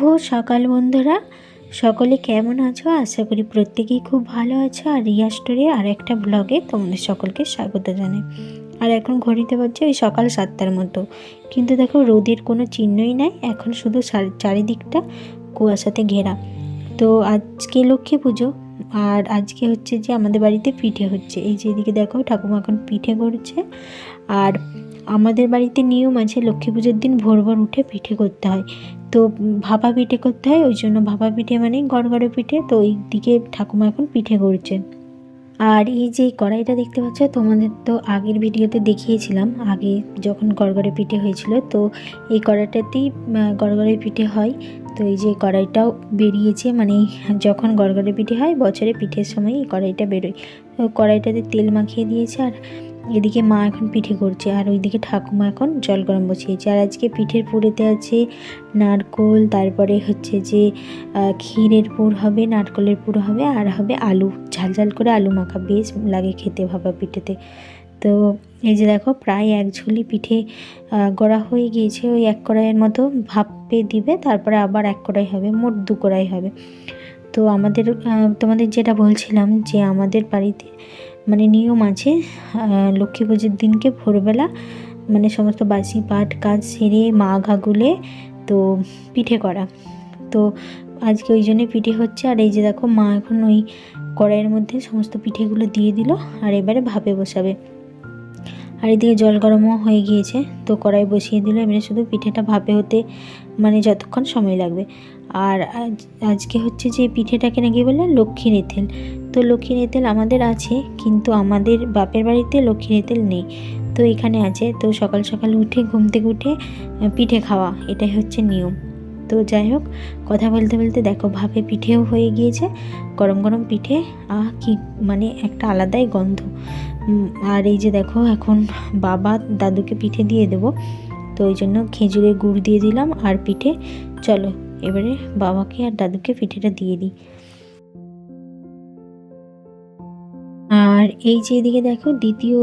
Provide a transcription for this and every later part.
শুভ সকাল বন্ধুরা, সকলে কেমন আছো? আশা করি প্রত্যেকেই খুব ভালো আছো। আর রিয়া স্টোরি আর একটা ব্লগে তোমাদের সকলকে স্বাগত জানাই। আর এখন ঘড়িতে বাজছে ওই সকাল 7টার মতো, কিন্তু দেখো রোদের কোনো চিহ্নই নাই। এখন শুধু চারিদিকটা কুয়াশাতে ঘেরা। তো আজকে লক্ষ্মী পুজো, আর আজকে হচ্ছে যে আমাদের বাড়িতে পিঠে হচ্ছে। এই যে এদিকে দেখো ঠাকুমা এখন পিঠে করছে। আর আমাদের বাড়িতে নিয়ম আছে লক্ষ্মী পুজোর দিন ভোর ভোর উঠে পিঠে করতে হয়। তো ভাপা পিঠে করতে হয়, ওই জন্য ভাপা পিঠে মানে গড়গড়ে পিঠে। তো ওই দিকে ঠাকুমা এখন পিঠে করছে। আর এই যে কড়াইটা দেখতে পাচ্ছ, তোমাদের তো আগের ভিডিওতে দেখিয়েছিলাম আগে যখন গড়গড়ে পিঠে হয়েছিল। তো এই কড়াইটাতেই গড়গড়ে পিঠে হয়। তো এই যে কড়াইটাও বেরিয়েছে, মানে যখন গড়গড়ে পিঠে হয় বছরে পিঠের সময় এই কড়াইটা বেরোয়। তো কড়াইটাতে তেল মাখিয়ে দিয়েছে। আর এদিকে মা এখন পিঠে করছে, আর ওইদিকে ঠাকুমা এখন জল গরম বসিয়েছে। আর আজকে পিঠের পুরেতে আছে নারকোল, তারপরে হচ্ছে যে ক্ষীরের পুর হবে, নারকোলের পুর হবে, আর হবে আলু, ঝাল ঝাল করে আলু মাখা, বেশ লাগে খেতে ভাপা পিঠেতে। তো এই যে দেখো প্রায় এক ঝুলি পিঠে গড়া হয়ে গিয়েছে। ওই এক কড়াইয়ের মতো ভাপে দিবে, তারপরে আবার এক কড়াই হবে, মোট 2 কড়াই হবে। তো আমাদের তোমাদের যেটা বলছিলাম যে আমাদের বাড়িতে মানে নিয়ম আছে লক্ষ্মী পুজোর দিনকে ভোরবেলা মানে সমস্ত বাসি পাট কাজ সেরে মা ঘা গুলে তো পিঠে করা। তো আজকে ওই জন্যে পিঠে হচ্ছে। আর এই যে দেখো মা এখন ওই কড়াইয়ের মধ্যে সমস্ত পিঠেগুলো দিয়ে দিল, আর এবারে ভাপে বসাবে। আর এদিকে জল গরমও হয়ে গিয়েছে, তো কড়াই বসিয়ে দিল। এবারে শুধু পিঠেটা ভাপে হতে মানে যতক্ষণ সময় লাগবে। আর আজকে হচ্ছে যে পিঠেটাকে নাকি বলে লক্ষ্মীর এঁথেল। তো লক্ষ্মীর এঁথেল আমাদের আছে, কিন্তু আমাদের বাপের বাড়িতে লক্ষ্মীর এঁথেল নেই। তো এখানে আছে। তো সকাল সকাল উঠে ঘুম থেকে উঠে পিঠে খাওয়া, এটাই হচ্ছে নিয়ম। তো যাই হোক, কথা বলতে বলতে দেখো ভাপে পিঠেও হয়ে গিয়েছে। গরম গরম পিঠে কি মানে একটা আলাদাই গন্ধ। আর এই যে দেখো এখন বাবা দাদুকে পিঠে দিয়ে দেবো। তো ওই জন্য খেজুরের গুড় দিয়ে দিলাম আর পিঠে। চলো এবারে বাবাকে আর দাদুকে পিঠেটা দিয়ে দিই। আর এই যে এদিকে দেখো দ্বিতীয়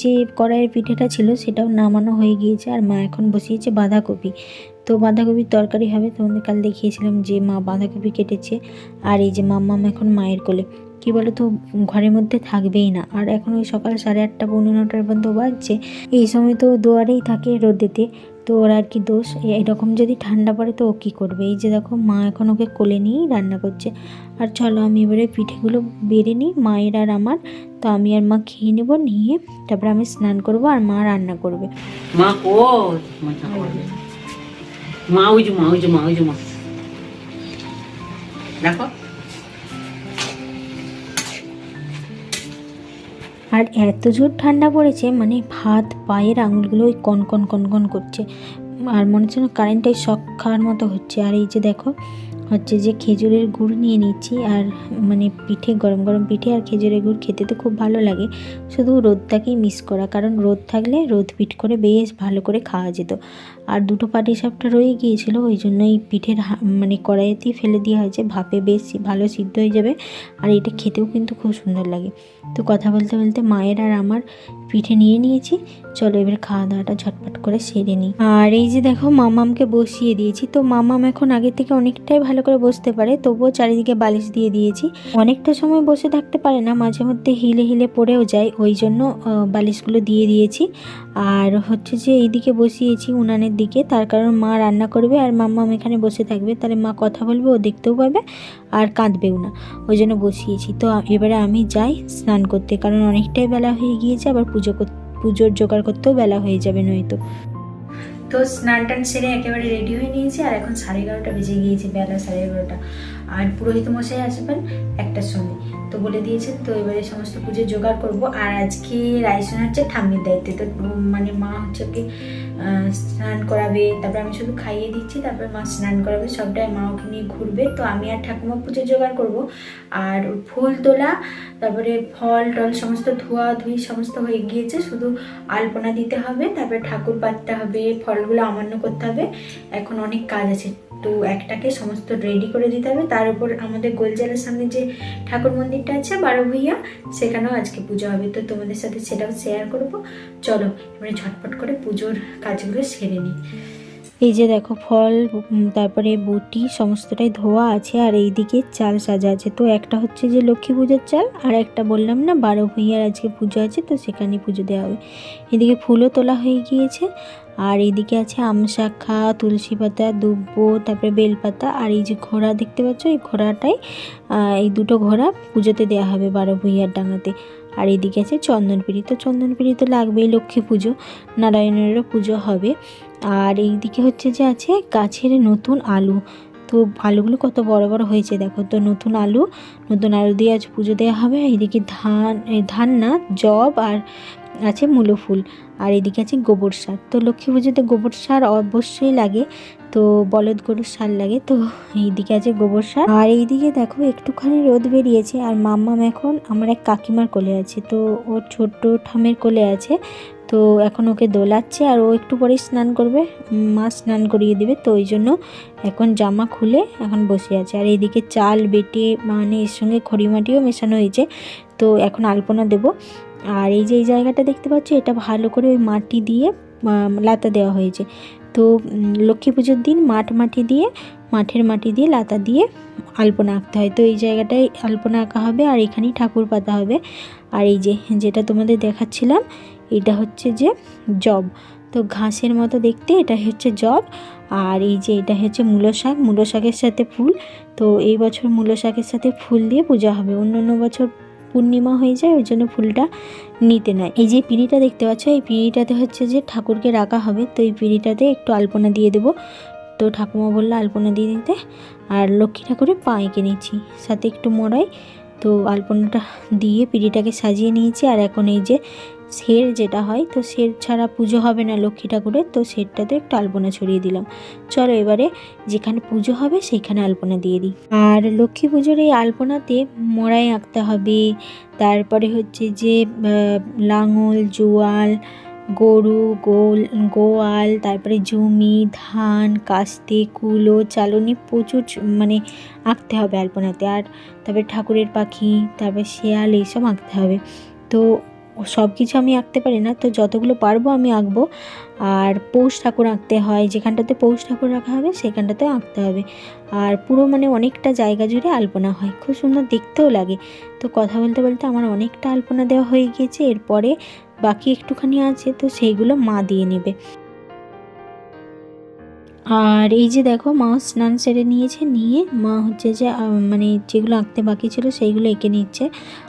যে কড়াইয়ের পিঠেটা ছিল সেটাও নামানো হয়ে গিয়েছে। আর মা এখন বসিয়েছে বাঁধাকপি। তো বাঁধাকপির তরকারি হবে। তোমাদের কাল দেখিয়েছিলাম যে মা বাঁধাকপি কেটেছে। আর এই যে মাম্মাম এখন মায়ের কোলে, কি বলো তো ঘরের মধ্যে থাকবেই না। আর এখন ওই সকাল 8:30 পৌনে 9টার মধ্যে বাজছে। এই সময় তো দুয়ারেই থাকে রোদেতে। তো ওর আর কি দোষ, এরকম যদি ঠান্ডা পড়ে তো ও কী করবে। এই যে দেখো মা এখন ওকে কোলে নিয়েই রান্না করছে। আর চলো আমি এবারে পিঠেগুলো বেড়ে নিই, মায়ের আর আমার। তো আমি আর মা খেয়ে নেবো, নিয়ে তারপরে আমি স্নান করব আর মা রান্না করবে। মা ও মাথা করবে মা ওই যে মা ওই যে মা ওই যে মা দেখো। আর এত জোর ঠান্ডা পড়েছে, মানে হাত পায়ের আঙুলগুলো ওই কনকন কনকন করছে। আর মনে হচ্ছে না কারেন্টটাই শক খাওয়ার মতো হচ্ছে। আর এই যে দেখো হচ্ছে যে খেজুরের গুড় নিয়ে নিচ্ছি। আর মানে পিঠে, গরম গরম পিঠে আর খেজুরের গুড় খেতে তো খুব ভালো লাগে। শুধু রোদটাকেই মিস করা, কারণ রোদ থাকলে রোদ পিঠ করে বেশ ভালো করে খাওয়া যেত। আর 2টো পাটিসাপটা রয়ে গিয়েছিলো, ওই জন্য এই পিঠের মানে কড়াইতেই ফেলে দেওয়া হয়েছে, ভাপে বেশ ভালো সিদ্ধ হয়ে যাবে। আর এটা খেতেও কিন্তু খুব সুন্দর লাগে। তো কথা বলতে বলতে মায়ের আর আমার পিঠে নিয়ে নিয়েছি। চলো এবার খাওয়া দাওয়াটা ঝটপট করে সেরে নিই। আর এই যে দেখো মামামকে বসিয়ে দিয়েছি। তো মামাম এখন আগের থেকে অনেকটাই ভালো করে বসতে পারে, তবুও চারিদিকে বালিশ দিয়ে দিয়েছি। অনেকটা সময় বসে থাকতে পারে না, মাঝে মধ্যে হিলে হিলে পড়েও যায়, ওই জন্য বালিশগুলো দিয়ে দিয়েছি। আর হচ্ছে যে এইদিকে বসিয়েছি উনানের দিকে, তার কারণ মা রান্না করবে আর মাম্মাম এখানে বসে থাকবে, তাহলে মা কথা বলবে, ও দেখতেও পাবে আর কাঁদবেও না, ওই জন্য বসিয়েছি। তো এবারে আমি যাই স্নান করতে, কারণ অনেকটাই বেলা হয়ে গিয়েছে, আবার পুজোর জোগাড় করতেও বেলা হয়ে যাবে নয়তো। তো স্নান টান সেরে একেবারে রেডি হয়ে নিয়েছি। আর এখন 11:30 বেজে গিয়েছে, বেলা 11:30। আর পুরোহিত মশাই আসবেন 1টার সময়, তো বলে দিয়েছেন। তো এবারে সমস্ত পুজোর জোগাড় করব। আর আজকে রাইসন হচ্ছে ঠাম্মির দায়িত্বে। তো মানে মা হচ্ছে কি স্নান করাবে, তারপরে আমি শুধু খাইয়ে দিচ্ছি, তারপরে মা স্নান করাবে, সবটাই মা ওকে নিয়ে ঘুরবে। তো আমি আর ঠাকুমা পুজোর জোগাড় করব। আর ফুল তোলা, তারপরে ফল টল সমস্ত ধোয়া ধুই সমস্ত হয়ে গিয়েছে, শুধু আলপনা দিতে হবে, তারপরে ঠাকুর পাততে হবে, ফলগুলো আমান্য করতে হবে। এখন অনেক কাজ আছে, তো একটাকে সমস্ত রেডি করে দিতে হবে। তার উপর আমাদের গোলজারের সামনে যে ঠাকুর মন্দিরটা আছে 12 ভূঁইয়া, সেখানেও আজকে পুজো হবে। তো তোমাদের সাথে সেটাও শেয়ার করব। চলো এবারে ঝটপট করে পুজোর কাজগুলো সেরে নিই। এই যে দেখো ফল তারপরে বটি সমস্তটাই ধোয়া আছে, আর এইদিকে চাল সাজা আছে। তো একটা হচ্ছে যে লক্ষ্মী পুজোর চাল, আর একটা বললাম না 12 ভূঁইয়ার আজকে পুজো আছে, তো সেখানে পুজো দেওয়া হবে। এদিকে ফুলও তোলা হয়ে গিয়েছে, আর এইদিকে আছে আমশাখা, তুলসী পাতা, দুব্বো, তারপরে বেলপাতা, আর এই যে ঘোড়া দেখতে পাচ্ছ, এই ঘোড়াটাই এই দুটো ঘোড়া পুজোতে দেওয়া হবে 12 ভূঁইয়ার ডাঙাতে। আর এইদিকে আছে চন্দনপিড়ি, তো চন্দনপিড়ি তো লাগবেই, লক্ষ্মী পুজো, নারায়ণেরও পুজো হবে। আর এইদিকে হচ্ছে যে আছে গাছের নতুন আলু, তো আলুগুলো কত বড় বড় হয়েছে দেখো। তো নতুন আলু দিয়ে আজ পুজো দেওয়া হবে। এইদিকে ধান না, জব, আর আছে মূলো ফুল, আর এদিকে আছে গোবর সার। তো লক্ষ্মী পুজোতে গোবর সার অবশ্যই লাগে, তো বলদ গরুর সার লাগে। তো এইদিকে আছে গোবর সার, আর এইদিকে দেখো একটুখানি রোদ বেরিয়েছে, আর মাম্মাম এখন আমার এক কাকিমার কোলে আছে, তো ওর ছোট্ট ঠামের কোলে আছে। তো এখন ওকে দোলাচ্ছে, আর ও একটু পরেই স্নান করবে, মা স্নান করিয়ে দেবে, তো ওই জন্য এখন জামা খুলে এখন বসে আছে। আর এইদিকে চাল বেটে মানে এর সঙ্গে খড়ি মাটিও মেশানো হয়েছে, তো এখন আলপনা দেবো। আর এই যে এই জায়গাটা দেখতে পাচ্ছ, এটা ভালো করে ওই মাটি দিয়ে লাতা দেওয়া হয়েছে। তো লক্ষ্মী পুজোর দিন মাঠের মাটি দিয়ে লাতা দিয়ে আলপনা আঁকতে হয়। তো এই জায়গাটায় আলপনা আঁকা হবে, আর এখানেই ঠাকুর পাতা হবে। আর এই যে যেটা তোমাদের দেখাচ্ছিলাম, এটা হচ্ছে যে জব, তো ঘাসের মতো দেখতে, এটা হচ্ছে জব। আর এই যে এটা হচ্ছে মূলো শাকের সাথে ফুল। তো এই বছর মূলো শাকের সাথে ফুল দিয়ে পূজা হবে, অন্য বছর পূর্ণিমা হয়ে যায়, ওই জন্য ফুলটা নিতে নেয়। এই যে পিঁড়িটা দেখতে পাচ্ছ, এই পিঁড়িটাতে হচ্ছে যে ঠাকুরকে রাখা হবে, তো এই পিঁড়িটাতে একটু আলপনা দিয়ে দেবো। তো ঠাকুমা বললো আলপনা দিয়ে দিতে। আর লক্ষ্মী ঠাকুরের পা এঁকে নিচ্ছি, সাথে একটু মড়াই। তো আলপনাটা দিয়ে পিঁড়িটাকে সাজিয়ে নিয়েছি। আর এখন এই যে সের যেটা হয়, তো সের ছাড়া পুজো হবে না লক্ষ্মী ঠাকুরের, তো সেরটাতে একটু আলপনা ছড়িয়ে দিলাম। চলো এবারে যেখানে পুজো হবে সেইখানে আলপনা দিয়ে দিই। আর লক্ষ্মী পুজোর এই আলপনাতে মড়াই আঁকতে হবে, তারপরে হচ্ছে যে লাঙল, জোয়াল, গরু, গোয়াল, তারপরে জমি, ধান, কাস্তে, কুলো, চালনি, প্রচুর মানে আঁকতে হবে আলপনাতে। আর তারপরে ঠাকুরের পাখি, তারপরে শেয়াল, এইসব আঁকতে হবে। তো সব কিছু আমি আঁকতে পারি না, তো যতগুলো পারবো আমি আঁকবো। আর পৌষ ঠাকুর আঁকতে হয়, যেখানটাতে পৌষ ঠাকুর রাখা হবে সেখানটাতেও আঁকতে হবে। আর পুরো মানে অনেকটা জায়গা জুড়ে আলপনা হয়, খুব সুন্দর দেখতেও লাগে। তো কথা বলতে বলতে আমার অনেকটা আলপনা দেওয়া হয়ে গিয়েছে, এরপরে বাকি একটুখানি আছে, তো সেইগুলো মা দিয়ে নেবে। আর এই যে দেখো মা স্নান সেরে নিয়ে মা হচ্ছে যে মানে যেগুলো আঁকতে বাকি ছিল সেইগুলো এঁকে নিচ্ছে।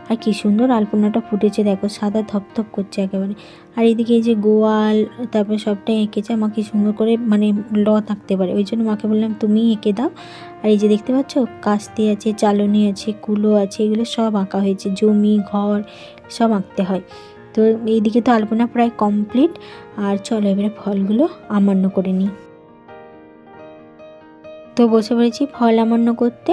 আর কি সুন্দর আলপনাটা ফুটেছে দেখো, সাদা থপথপ করছে একেবারে। আর এইদিকে এই যে গোয়াল, তারপরে সবটাই এঁকেছে। মা কি সুন্দর করে মানে আঁকতে পারে, ওই জন্য মাকে বললাম তুমি এঁকে দাও। আর এই যে দেখতে পাচ্ছ কাস্তে আছে, চালনি আছে, কুলো আছে, এগুলো সব আঁকা হয়েছে, জমি, ঘর সব আঁকতে হয়। তো এইদিকে তো আলপনা প্রায় কমপ্লিট। আর চলো এবারে ফলগুলো আমান্য করে নিই। তো বসে পড়েছি ফল আমান্য করতে।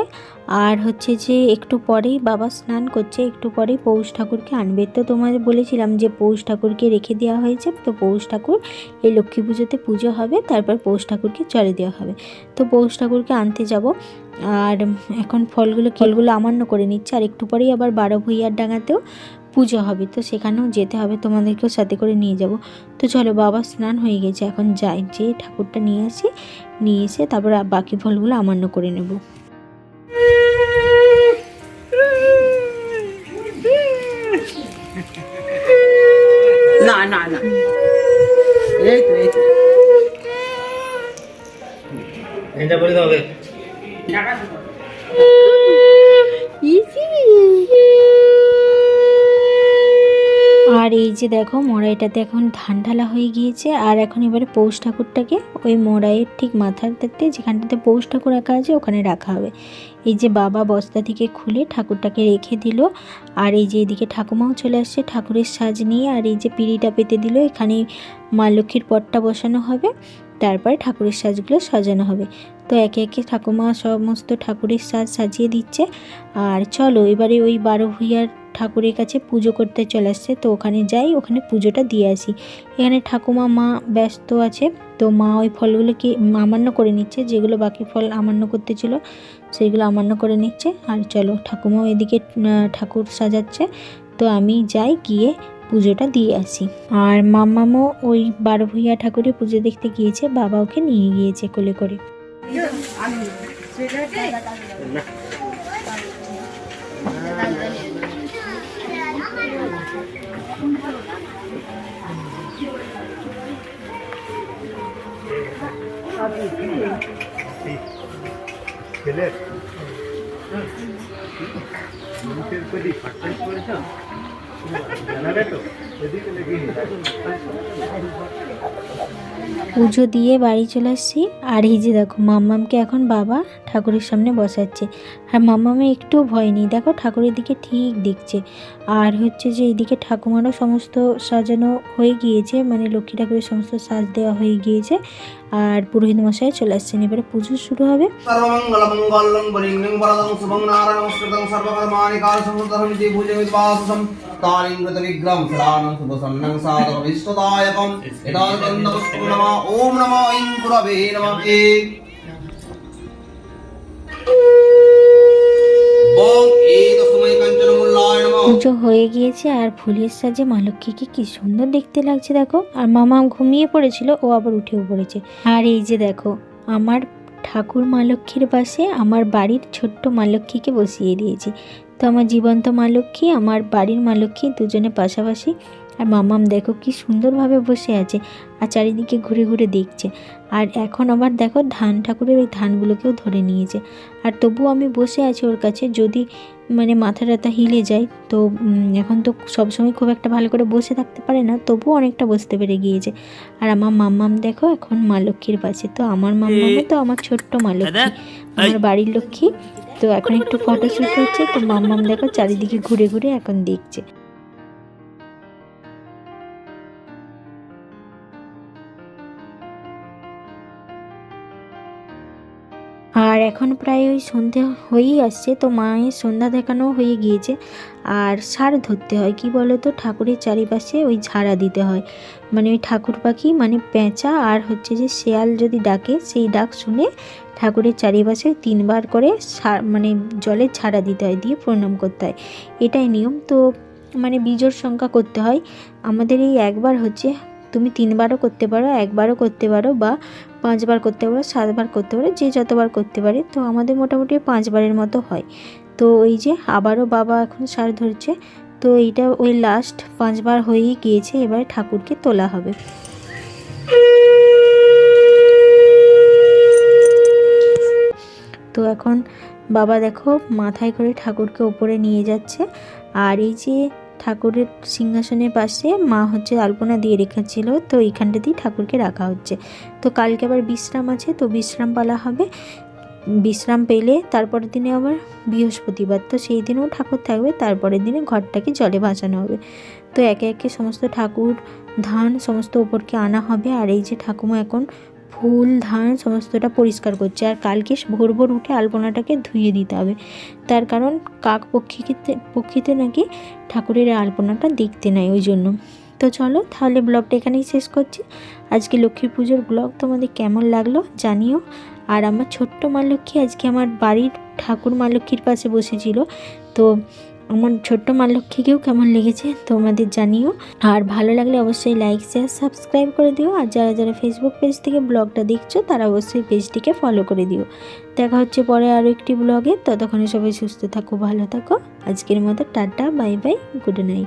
আর হচ্ছে যে একটু পরেই বাবা স্নান করছে, একটু পরেই পৌষ ঠাকুরকে আনবে। তো তোমাদের বলেছিলাম যে পৌষ ঠাকুরকে রেখে দেওয়া হয়েছে, তো পৌষ ঠাকুর এই লক্ষ্মী পুজোতে পুজো হবে, তারপর পৌষ ঠাকুরকে চলে দেওয়া হবে। তো পৌষ ঠাকুরকে আনতে যাব। আর এখন ফলগুলো আমান্য করে নিচ্ছে। আর একটু পরেই আবার 12 ভূঁইয়ার ডাঙাতেও পুজো হবে, তো সেখানেও যেতে হবে, তোমাদেরকেও সাথে করে নিয়ে যাব। তো চলো বাবা স্নান হয়ে গেছে, এখন যাই, যে ঠাকুরটা নিয়ে এসে তারপর বাকি ফলগুলো আমান্য করে নেব। না না না, এই তো এটা বলে দাও আর এই যে দেখো মড়াইটাতে এখন ধান ঢালা হয়ে গিয়েছে। আর এখন এবারে পৌষ ঠাকুরটাকে ওই মড়াইয়ের ঠিক মাথাটাতে যেখানটাতে পৌষ ঠাকুর রাখা আছে ওখানে রাখা হবে। এই যে বাবা বস্তা থেকে খুলে ঠাকুরটাকে রেখে দিল। আর এই যে এদিকে ঠাকুমাও চলে আসছে ঠাকুরের সাজ নিয়ে। আর এই যে পিঁড়িটা পেতে দিল, এখানে মা লক্ষ্মীর পটটা বসানো হবে, তারপরে ঠাকুরের সাজগুলো সাজানো হবে। তো একে একে ঠাকুমা সমস্ত ঠাকুরের সাজ সাজিয়ে দিচ্ছে। আর চলো এবারে ওই 12 ভূঁইয়ার ঠাকুরের কাছে পুজো করতে চলে আসছে, তো ওখানে যাই, ওখানে পুজোটা দিয়ে আসি। এখানে ঠাকুমা মা ব্যস্ত আছে, তো মা ওই ফলগুলোকে আমান্য করে নিচ্ছে, যেগুলো বাকি ফল আমান্য করতে ছিল সেইগুলো আমান্য করে নিচ্ছে। আর চলো ঠাকুমাও এদিকে ঠাকুর সাজাচ্ছে, তো আমি যাই, গিয়ে পুজোটা দিয়ে আসি। আর মাম্মামও ওই 12 ভূঁইয়া ঠাকুরের পুজো দেখতে গিয়েছে, বাবা ওকে নিয়ে গিয়েছে কোলে করে। পুজো দিয়ে বাড়ি চলে আসছি। আর এই যে দেখো মাম্মামকে এখন বাবা ঠাকুরের সামনে বসাচ্ছে। আর মাম্মামে একটু ভয় নেই, দেখো ঠাকুরের দিকে ঠিক দেখছে। আর হচ্ছে যে এইদিকে ঠাকুমারও সমস্ত সাজানো হয়ে গিয়েছে, মানে লক্ষ্মী ঠাকুরের সমস্ত সাজ দেওয়া হয়ে গিয়েছে। আর পুরোহিত মশাই চলে আসছেন, এবারে পুজো শুরু হবে। সর্বমঙ্গলমঙ্গলং বরিং বরদং শুভং নারায়ণস্কৃতং সর্বকর্মাণি কার্যসম্পদহমিতি ভুজবিদ্বাসুসং কালিঙ্গৃত বিগ্রহং সদানং শুভসন্নং সাধকবিষ্টদায়কং এতাদন্তমস্তু নমঃ ওম নমঃ ঐং গুরবে নমঃ বং এতসময় কাঞ্চনমূল্যায় নমঃ। পুজো হয়ে গিয়েছে আর ফুলের সাজে মা লক্ষ্মীকে কি সুন্দর দেখতে লাগছে দেখো। আর মামা ঘুমিয়ে পড়েছিল, ও আবার উঠেও পড়েছে। আর এই যে দেখো আমার ঠাকুর মা লক্ষ্মীর পাশে আমার বাড়ির ছোট্ট মা লক্ষ্মীকে বসিয়ে দিয়েছি। তো আমার জীবন্ত মা লক্ষ্মী, আমার বাড়ির মা লক্ষ্মী দুজনে পাশাপাশি। আর মামাম দেখো কি সুন্দরভাবে বসে আছে আর চারিদিকে ঘুরে ঘুরে দেখছে। আর এখন আবার দেখো ধান ঠাকুরের ওই ধানগুলোকেও ধরে নিয়েছে। আর তবুও আমি বসে আছি ওর কাছে, যদি মানে মাথা টাথা হিলে যায় তো এখন তো সবসময় খুব একটা ভালো করে বসে থাকতে পারে না, তবুও অনেকটা বসতে পেরে গিয়েছে। আর আমার মাম্মাম দেখো এখন মা লক্ষ্মীর পাশে। তো আমার মাম্মামও তো আমার ছোট্ট মা লক্ষ্মী, আমার বাড়ির লক্ষ্মী। তো এখন একটু ফটোশ্যুট হচ্ছে, তো মাম্মাম দেখো চারিদিকে ঘুরে ঘুরে এখন দেখছে। আর এখন প্রায় ওই সন্ধে হয়েই আসছে, তো মায়ের সন্ধ্যা দেখানো হয়ে গিয়েছে। আর ষাঁড় ধরতে হয়, কি বলো তো, ঠাকুরের চারিপাশে ওই ঝাড়া দিতে হয়। মানে ওই ঠাকুর পাখি মানে পেঁচা আর হচ্ছে যে শেয়াল যদি ডাকে, সেই ডাক শুনে ঠাকুরের চারিপাশে 3 বার করে মানে জলে ঝাড়া দিতে হয়, দিয়ে প্রণাম করতে হয়। এটাই নিয়ম। তো মানে বিজোড় সংখ্যা করতে হয়। আমাদের এই একবার হচ্ছে, তুমি 3 বারও করতে পারো, 1 বারও করতে পারো, বা 5 বার করতে পারো, 7 বার করতে পারো, যে যতবার করতে পারে। তো আমাদের মোটামুটি 5 বারের মতো হয়। তো এই যে আবারও বাবা এখন ষাঁড় ধরছে। তো এইটা ওই লাস্ট 5 বার হয়েই গিয়েছে, এবারে ঠাকুরকে তোলা হবে। তো এখন বাবা দেখো মাথায় করে ঠাকুরকে ওপরে নিয়ে যাচ্ছে। আর এই যে ঠাকুরের সিংহাসনের পাশে মা হচ্ছে আলপনা দিয়ে রেখেছিল, তো এইখানটাতেই ঠাকুরকে রাখা হচ্ছে। তো কালকে আবার বিশ্রাম আছে, তো বিশ্রাম পালা হবে। বিশ্রাম পেলে তারপরের দিনে আবার বৃহস্পতিবার, তো সেই দিনেও ঠাকুর থাকবে। তারপরের দিনে ঘরটাকে জলে ভাসানো হবে। তো একে একে সমস্ত ঠাকুর ধান সমস্ত ওপরকে আনা হবে। আর এই যে ঠাকুমা এখন ফুল ধান সমস্তটা পরিষ্কার করছে। আর কালকে ভোর ভোর উঠে আলপনাটাকে ধুয়ে দিতে হবে, তার কারণ কাক পক্ষীতে নাকি ঠাকুরের আলপনাটা দেখতে নাই, ওই জন্য। তো চলো তাহলে ব্লগটা এখানেই শেষ করছি। আজকে লক্ষ্মী পুজোর ব্লগ তোমাদের কেমন লাগলো জানিও। আর আমার ছোট্ট মা লক্ষ্মী আজকে আমার বাড়ির ঠাকুর মা লক্ষ্মীর পাশে বসেছিল, তো আমার ছোট্ট মা লক্ষ্মীকেও কেমন লেগেছে তোমাদের জানিও। আর ভালো লাগলে অবশ্যই লাইক শেয়ার সাবস্ক্রাইব করে দিও। আর যারা যারা ফেসবুক পেজ থেকে ব্লগটা দেখছো তারা অবশ্যই পেজটিকে ফলো করে দিও। দেখা হচ্ছে পরে আরও একটি ব্লগে। ততক্ষণে সবাই সুস্থ থাকো, ভালো থাকো। আজকের মতো tata, bye bye, good night.